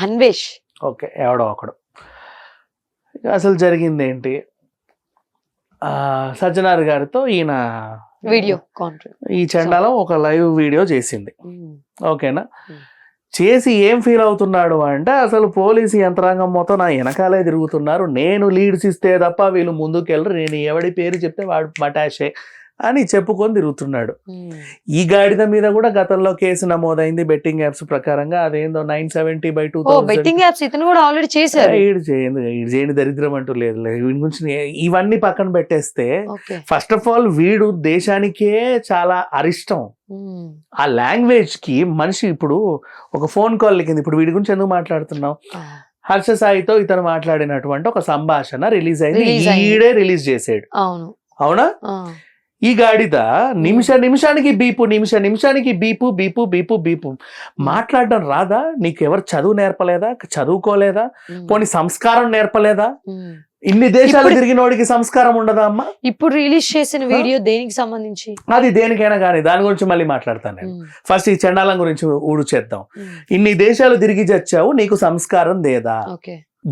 Anvesh. Okay, ఎవడో ఒకడు. అసలు జరిగింది ఏంటి, సజ్జనార్ గారితో ఈయన వీడియో కాన్ఫరెన్స్ ఈ చండాలం ఒక లైవ్ వీడియో చేసింది. ఓకేనా, చేసి ఏం ఫీల్ అవుతున్నాడు అంటే అసలు పోలీసు యంత్రాంగం మొత్తం నా వెనకాలే తిరుగుతున్నారు, నేను లీడ్స్ ఇస్తే తప్ప వీళ్ళు ముందుకెళ్ళరు, నేను ఎవడి పేరు చెప్తే వాడు మటాషే అని చెప్పుకొని తిరుగుతున్నాడు. ఈ గాడిద మీద కూడా గతంలో కేసు నమోదైంది బెట్టింగ్ యాప్స్ ప్రకారంగా. అదేందో 970/2000 బెట్టింగ్ యాప్స్ ఇతను కూడా ఆల్రెడీ చేశారు. ఈడు చేయని దరిద్రం అంటూ లేదు. వీడి గురించి ఇవన్నీ పక్కన పెట్టేస్తే, ఫస్ట్ ఆఫ్ ఆల్ వీడు దేశానికే చాలా అరిష్టం. ఆ లాంగ్వేజ్ కి మనిషి ఇప్పుడు ఒక ఫోన్ కాల్ కింద ఇప్పుడు వీడి గురించి ఎందుకు మాట్లాడుతున్నావు, హర్ష సాయితో ఇతను మాట్లాడినటువంటి ఒక సంభాషణ రిలీజ్ అయింది, ఈడే రిలీజ్ చేసాడు. అవునా, ఈ గాడిద నిమిషానికి బీపు మాట్లాడడం రాదా నీకు? ఎవరు చదువు నేర్పలేదా, చదువుకోలేదా, పోనీ సంస్కారం నేర్పలేదా? ఇన్ని దేశాలు తిరిగినోడికి సంస్కారం ఉండదా అమ్మా? ఇప్పుడు రిలీజ్ చేసిన వీడియో దేనికి సంబంధించి? అది దేనికైనా కానీ దాని గురించి మళ్ళీ మాట్లాడతాను నేను. ఫస్ట్ ఈ చండాలం గురించి ఊడు చేద్దాం. ఇన్ని దేశాలు తిరిగి చచ్చావు, నీకు సంస్కారం లేదా?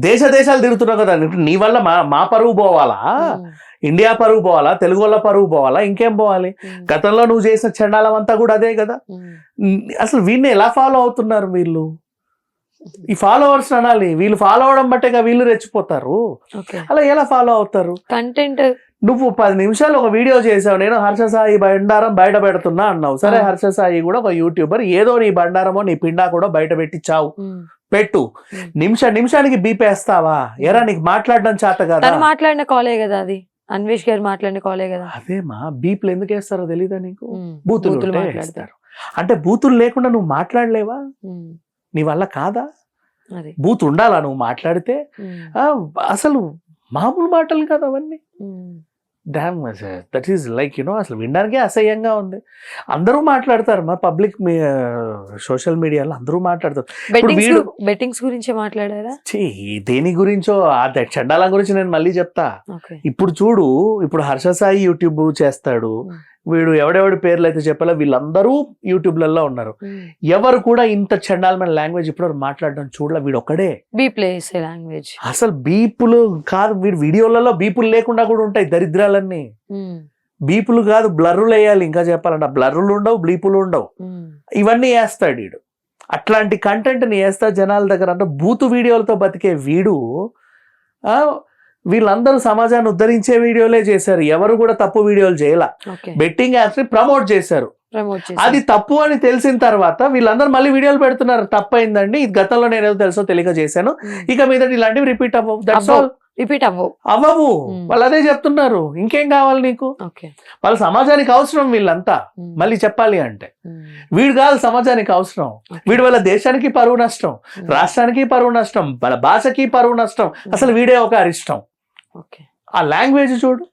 దేశాలు తిరుగుతున్నావు కదా, నీ వల్ల మా పరువు పోవాలా, ఇండియా పరువు పోవాలా, తెలుగు వాళ్ళ పరువు పోవాలా, ఇంకేం పోవాలి? గతంలో నువ్వు చేసిన చండాలం అంతా కూడా అదే కదా. అసలు వీళ్ళని ఎలా ఫాలో అవుతున్నారు వీళ్ళు? ఈ ఫాలోవర్స్ అనాలి, వీళ్ళు ఫాలో అవడం బట్టేగా వీళ్ళు రెచ్చిపోతారు. అలా ఎలా ఫాలో అవుతారు? కంటెంట్ నువ్వు 10 నిమిషాలు ఒక వీడియో చేసావు, నేను హర్ష సాయి బండారం బయట పెడుతున్నా అన్నావు. సరే, హర్ష సాయి కూడా ఒక యూట్యూబర్, ఏదో నీ బండారమో నీ పిండా కూడా బయట పెట్టించావు, పెట్టు. నిమిషానికి బీపేస్తావా? ఎరా నీకు మాట్లాడడం చేత కదా? మాట్లాడిన కాలే కదా అది, అన్వేష్ గారు మాట్లాడిన కాలే కదా. అదేమా, బీపులు ఎందుకు వేస్తారో తెలీదా నీకు? బూతులు వేస్తారు. అంటే బూతులు లేకుండా నువ్వు మాట్లాడలేవా? నీ వల్ల కాదా? బూత్ ఉండాలా నువ్వు మాట్లాడితే? అసలు మామూలు మాటలు కాదు అవన్నీ. డామ్, దట్ ఈస్ లైక్ అసలు వినడానికే అసహ్యంగా ఉంది. అందరూ మాట్లాడతారు, మా పబ్లిక్ సోషల్ మీడియాలో అందరూ మాట్లాడతారు. బెట్టింగ్స్ గురించి మాట్లాడారా? దేని గురించో ఆ చండాలం గురించి నేను మళ్ళీ చెప్తా. ఇప్పుడు చూడు, ఇప్పుడు హర్ష సాయి యూట్యూబ్ చేస్తాడు, వీడు ఎవడెవడి పేర్లు అయితే చెప్పాలో వీళ్ళందరూ యూట్యూబ్లలో ఉన్నారు. ఎవరు కూడా ఇంత చండాలమైన లాంగ్వేజ్ ఇప్పుడు మాట్లాడడం చూడలే. వీడు ఒక్కడే లాంగ్వేజ్. అసలు బీపులు కాదు, వీడు వీడియోలలో బీపులు లేకుండా కూడా ఉంటాయి దరిద్రాలన్నీ. బీపులు కాదు, బ్లర్రులు వేయాలి. ఇంకా చెప్పాలంటే బ్లర్రులు ఉండవు, బ్లీపులు ఉండవు, ఇవన్నీ వేస్తాడు వీడు. అట్లాంటి కంటెంట్ ని వేస్తా జనాల దగ్గర. అంటే బూతు వీడియోలతో బతికే వీడు వీళ్ళందరూ సమాజాన్ని ఉద్ధరించే వీడియోలే చేశారు, ఎవరు కూడా తప్పు వీడియోలు చేయాల. బెట్టింగ్ యాప్స్ ని ప్రమోట్ చేశారు, అది తప్పు అని తెలిసిన తర్వాత వీళ్ళందరూ మళ్ళీ వీడియోలు పెడుతున్నారు, తప్పైందండి, ఇది గతంలో నేను ఏదో తెలుసో తెలియక చేశాను, ఇక మీద ఇలాంటివి రిపీట్ అవ్వవు. That's all. అవ్వవు. వాళ్ళు అదే చెప్తున్నారు, ఇంకేం కావాలి నీకు? వాళ్ళ సమాజానికి అవసరం వీళ్ళంతా. మళ్ళీ చెప్పాలి అంటే వీడు కాదు సమాజానికి అవసరం, వీడి వల్ల దేశానికి పరువు నష్టం, రాష్ట్రానికి పరువు నష్టం, వాళ్ళ భాషకి పరువు నష్టం. అసలు వీడే ఒక అరిష్టం. ఆ లాంగ్వేజ్ చూడు.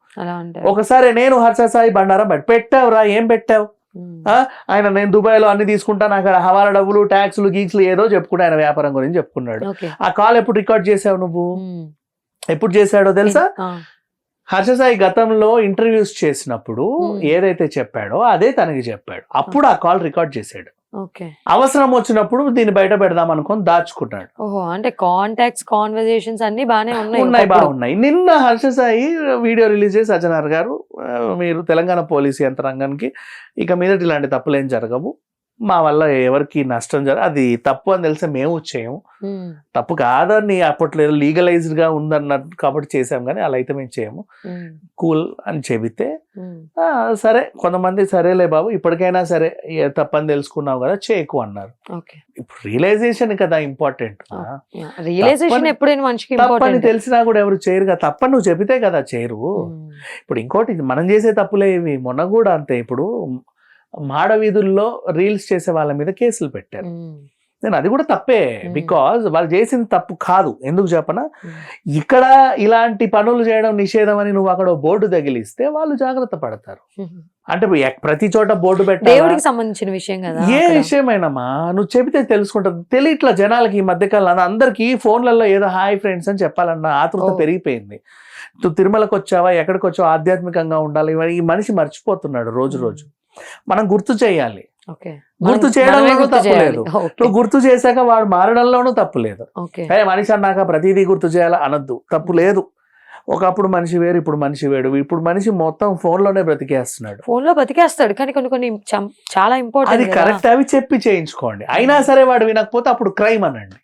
ఒకసారి నేను హర్ష సాయి బండారం పెట్టావురా, ఏం పెట్టావు? ఆయన నేను దుబాయ్ లో అన్ని తీసుకుంటాను, అక్కడ హవాలా డబ్బులు, ట్యాక్స్లు, గీక్స్లు ఏదో చెప్పుకుంటా, ఆయన వ్యాపారం గురించి చెప్పుకున్నాడు. ఆ కాల్ ఎప్పుడు రికార్డ్ చేసావు నువ్వు? ఎప్పుడు చేశాడో తెలుసా? హర్ష సాయి గతంలో ఇంటర్వ్యూస్ చేసినప్పుడు ఏదైతే చెప్పాడో అదే తనకి చెప్పాడు, అప్పుడు ఆ కాల్ రికార్డ్ చేశాడు. అవసరం వచ్చినప్పుడు దీన్ని బయట పెడదాం అనుకొని దాచుకున్నాడు. అంటే కాంటాక్ట్స్, కాన్వర్జేషన్స్ అన్ని బాగానే బాగున్నాయి. నిన్న హర్ష సాయి వీడియో రిలీజ్ చేసి, సజ్జనార్ గారు మీరు తెలంగాణ పోలీసు యంత్రాంగానికి ఇక మీద ఇలాంటి తప్పులు ఏం జరగవు, మా వల్ల ఎవరికి నష్టం అది తప్పు అని తెలిసే మేము చేయము, తప్పు కాదని అప్పట్లో లీగలైజ్డ్ గా ఉందన్నట్టు కాబట్టి చేసాం, కానీ అలా అయితే మేము చేయము, కూల్ అని చెబితే సరే కొంతమంది సరేలే బాబు ఇప్పటికైనా సరే తప్పని తెలుసుకున్నావు కదా చేయకు అన్నారు. ఇప్పుడు రియలైజేషన్ కదా ఇంపార్టెంట్. తప్పని తెలిసినా కూడా ఎవరు చేయరు కదా, తప్పని నువ్వు చెబితే కదా చేయరు. ఇప్పుడు ఇంకోటి మనం చేసే తప్పులే ఇవి. మొన్న కూడా అంతే, ఇప్పుడు మాడ వీధుల్లో రీల్స్ చేసే వాళ్ళ మీద కేసులు పెట్టారు. నేను అది కూడా తప్పే, బికాజ్ వాళ్ళు చేసింది తప్పు కాదు. ఎందుకు చెప్పనా, ఇక్కడ ఇలాంటి పనులు చేయడం నిషేధం అని నువ్వు అక్కడ బోర్డు తగిలిస్తే వాళ్ళు జాగ్రత్త పడతారు. అంటే ప్రతి చోట బోర్డు పెట్టడానికి సంబంధించిన విషయం కదా, ఏ విషయమైనమా నువ్వు చెబితే తెలుసుకుంటారు. తెలియట్లా జనాలకి ఈ మధ్యకాలం అందరికి ఫోన్లలో ఏదో హాయ్ ఫ్రెండ్స్ అని చెప్పాలన్న ఆతృత పెరిగిపోయింది. నువ్వు తిరుమలకు వచ్చావా, ఎక్కడికి వచ్చావా, ఆధ్యాత్మికంగా ఉండాలి, ఈ మనిషి మర్చిపోతున్నాడు రోజు రోజు. మనం గుర్తు చేయాలి, గుర్తు చేయడంలోనూ తప్పు లేదు. నువ్వు గుర్తు చేశాక వాడు మారడంలోనూ తప్పు లేదు. మనిషి అన్నాక ప్రతిదీ గుర్తు చేయాలి అనొద్దు, తప్పు లేదు. ఒకప్పుడు మనిషి వేరు, ఇప్పుడు మనిషి వేడు. ఇప్పుడు మనిషి మొత్తం ఫోన్ లోనే బ్రతికేస్తున్నాడు. ఫోన్ లో బ్రతికేస్తాడు, కానీ కొన్ని చాలా ఇంపార్టెంట్. అది కరెక్ట్, అవి చెప్పి చేయించుకోండి. అయినా సరే వాడు వినకపోతే అప్పుడు క్రైమ్ అనండి.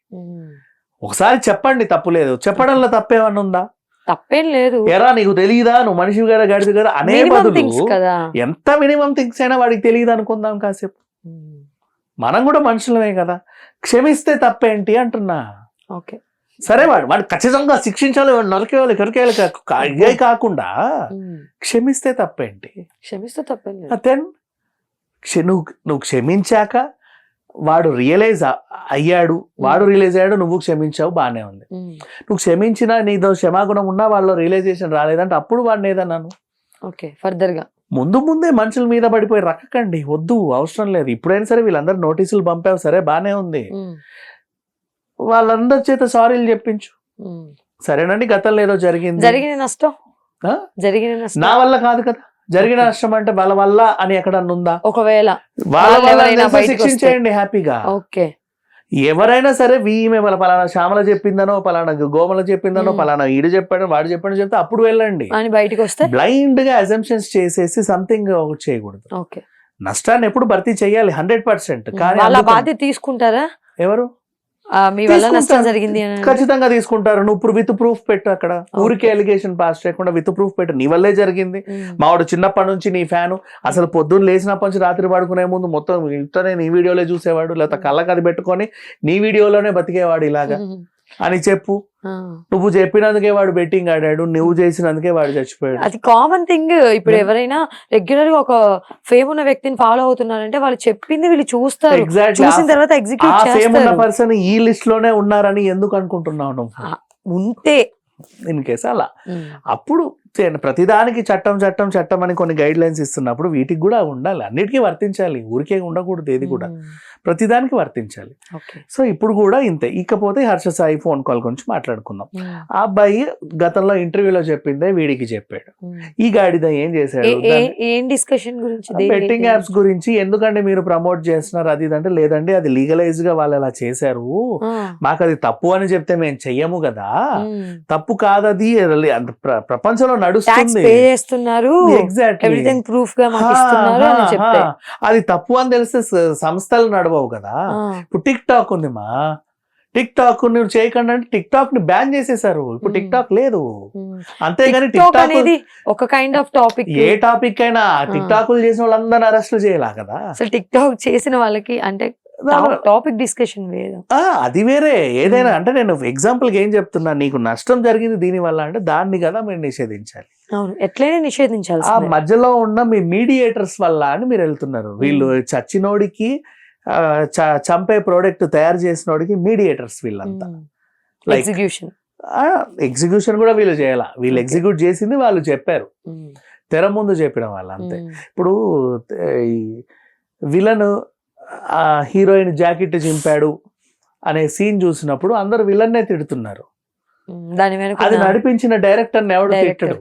ఒకసారి చెప్పండి, తప్పు లేదు. చెప్పడంలో తప్పేమన్నా ఉందా? తప్పేం లేదు. ఎరా నీకు తెలియదా, నువ్వు మనిషి గారా గడిది కదా అనే బదులు ఎంత మినిమం థింగ్స్ అయినా వాడికి తెలియదు అనుకుందాం కాసేపు. మనం కూడా మనుషులమే కదా, క్షమిస్తే తప్పేంటి అంటున్నా. ఓకే సరే వాడు ఖచ్చితంగా శిక్షించాలి, నరికేయాలి, కరికేయాలి ఇవే కాకుండా క్షమిస్తే తప్పేంటి? క్షమిస్తే తప్పేంటి? దెన్ నువ్వు క్షమించాక వాడు రియలైజ్ అయ్యాడు, వాడు రియలైజ్ అయ్యాడు, నువ్వు క్షమించావు, బానే ఉంది. నువ్వు క్షమించినా నీతో క్షమాగుణం ఉన్నా వాళ్ళలో రియలైజేషన్ రాలేదంటే అప్పుడు వాడిని ఏదన్నాను. ఓకే ఫర్దర్ గా ముందే మనుషుల మీద పడిపోయి రక్కకండి, వద్దు, అవసరం లేదు. ఇప్పుడైనా సరే వీళ్ళందరూ నోటీసులు పంపావు, సరే బానే ఉంది, వాళ్ళందరి చేత సారీలు చెప్పించు. సరేనండి, గతంలో ఏదో జరిగిన నష్టం నా వల్ల కాదు కదా, జరిగిన నష్టం అంటే వాళ్ళ వల్ల అని ఎక్కడన్నా ఉందా? ఒకవేళ వాళ్ళ వల్ల శిక్షించేయండి హ్యాపీగా. ఓకే ఎవరైనా సరే ఈమె వాళ్ళ పలానా శ్యామల చెప్పిందనో, పలానా గోమల చెప్పిందనో, పలానా ఈడు చెప్పాడు, వాడు చెప్పాడు చెప్తే అప్పుడు వెళ్ళండి. బయటకు వస్తే బ్లైండ్ గా అజంప్షన్స్ చేసేసి సంథింగ్ ఒకటి చేయకూడదు. ఓకే నష్టాన్ని ఎప్పుడు భర్తీ చేయాలి 100%. కానీ వాళ్ళ బాధ్యత తీసుకుంటారా ఎవరు? మీ వల్ల నష్టం జరిగింది ఖచ్చితంగా తీసుకుంటారు. నువ్వు విత్ ప్రూఫ్ పెట్టు, అక్కడ ఊరికే ఎలిగేషన్ పాస్ చేయకుండా విత్ ప్రూఫ్ పెట్టు. నీ వల్లే జరిగింది, మావాడు చిన్నప్పటి నుంచి నీ ఫ్యాను, అసలు పొద్దున్న లేచినప్పటి నుంచి రాత్రి పడుకునే ముందు మొత్తం ఇంట్లోనే నీ వీడియోలే చూసేవాడు, లేకపోతే కళ్ళకి అది పెట్టుకొని నీ వీడియోలోనే బతికేవాడు ఇలాగా అని చెప్పు. నువ్వు చెప్పినందుకే వాడు బెట్టింగ్ ఆడాడు, నువ్వు చేసినందుకే వాడు చచ్చిపోయాడు. అది కామన్ థింగ్. ఇప్పుడు ఎవరైనా రెగ్యులర్ గా ఒక ఫేమ్ ఉన్న వ్యక్తిని ఫాలో అవుతున్నారంటే వాళ్ళు చెప్పింది వీళ్ళు చూస్తారు, చూసిన తర్వాత ఎగ్జిక్యూట్ చేస్తారు. ఫేమ్ ఉన్న పర్సన్ ఈ లిస్ట్ లోనే ఉన్నారని ఎందుకు అనుకుంటున్నావు నువ్వు? ఉంటే ఇన్ కేసు అలా అప్పుడు ప్రతిదానికి చట్టం అని కొన్ని గైడ్ లైన్స్ ఇస్తున్నప్పుడు వీటికి కూడా ఉండాలి, అన్నిటికీ వర్తించాలి, ఊరికే ఉండకూడదు, ఏది కూడా ప్రతిదానికి వర్తించాలి. సో ఇప్పుడు కూడా ఇంతే. ఇకపోతే హర్ష సాయి ఫోన్ కాల్ గురించి మాట్లాడుకుందాం. ఆ అబ్బాయి గతంలో ఇంటర్వ్యూలో చెప్పిందే వీడికి చెప్పాడు. ఈ గాడిద ఏం చేశాడు? ఏం డిస్కషన్ గురించి? బెట్టింగ్ యాప్స్ గురించి. ఎందుకంటే మీరు ప్రమోట్ చేస్తున్నారు అది ఇదంటే, లేదండి అది లీగలైజ్ గా వాళ్ళు అలా చేశారు, మాకు అది తప్పు అని చెప్తే మేము చెయ్యము కదా, తప్పు కాదది, ప్రపంచంలో నడుస్తుంది, అది తప్పు అని తెలిస్తే సంస్థలు నడవవు కదా. ఇప్పుడు టిక్ టాక్ ఉంది, టిక్ టాక్ నువ్వు చేయకుండా అంటే టిక్ టాక్ ని బ్యాన్ చేసేసారు. ఇప్పుడు టిక్ టాక్ లేదు, అంతేగాని టిక్ టాక్ అనేది ఒక kind of topic. A topic అయినా టిక్ టాక్లు చేసిన వాళ్ళందరినీ అరెస్ట్ చేయాలా కదా. అసలు టిక్ టాక్ చేసిన వాళ్ళకి అంటే టాపిక్ డిస్కషన్ వేరు, అది వేరే. ఏదైనా అంటే నేను ఎగ్జాంపుల్ గా ఏం చెప్తున్నా, నీకు నష్టం జరిగింది దీని వల్ల అంటే దాన్ని కదా మీరు నిషేధించాలి. అవును, ఎట్లయినా నిషేధించాలి. ఆ మధ్యలో ఉన్న మీ మీడియేటర్స్ వల్ల అని మీరు వెళ్తున్నారు. వీళ్ళు చచ్చినోడికి చంపే ప్రోడక్ట్ తయారు చేసినోడికి మీడియేటర్స్ వీళ్ళంతా. ఎగ్జిక్యూషన్ కూడా వీళ్ళు చేయాల, వీళ్ళు ఎగ్జిక్యూట్ చేసింది వాళ్ళు చెప్పారు, తెర ముందు చెప్పడం వాళ్ళు అంతే. ఇప్పుడు విలన్ హీరోయిన్ జాకెట్ చింపాడు అనే సీన్ చూసినప్పుడు అందరు విలన్నే తిడుతున్నారు, అది నడిపించిన డైరెక్టర్ ఎవడు తిట్టడు.